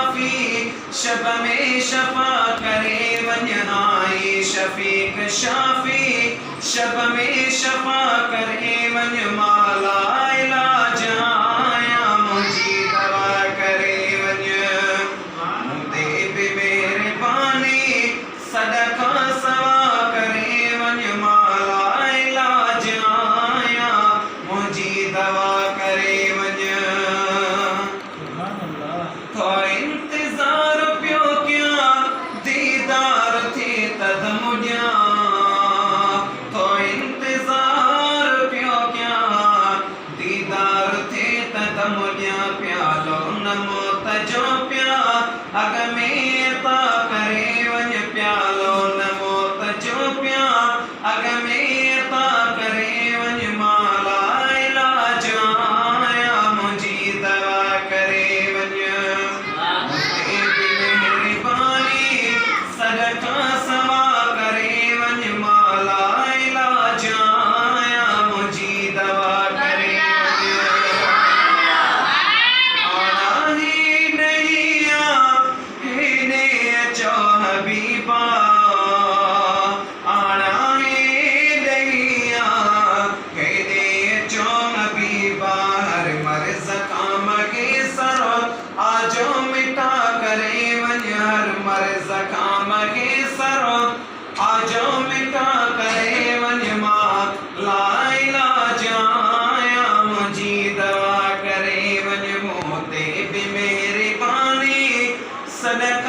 शाफी शब में शफा करे वञ आई शफीक शाफी शब में शफा करे वञ माला इलाज आया मुझी दवा करे वञ मुंदे बि मेहरबानी सदका सवा करे वञ माला इलाज आया मुझी दवा करे वञ तो इंतजार पियो क्या दीदार थे तद मुझा तो इंतजार पियो क्या दीदार थे तद मुझा प्यालो नमो तजो प्या अग में ता करे वञ प्यालो नमो तजो प्या अग में ता करे वञ माला इलाज आया मुझी दवा करे वञ मुंदे बि मेहरबानी सदका सवा करे वञ माला इलाज आया मुझी दवा करे वञ आना ही नहीं हेने अचो हबीबा आना ही नहीं हेने अचो हबीबा हर मर्ज़ काम के सरो आजो मिटा करे वञ हर मर्ज़ काम के सरो आजो मिटा करे वञ मां ला इलाज आया मुझी दवा करे वञ मुंदे बि मेहरबानी सदका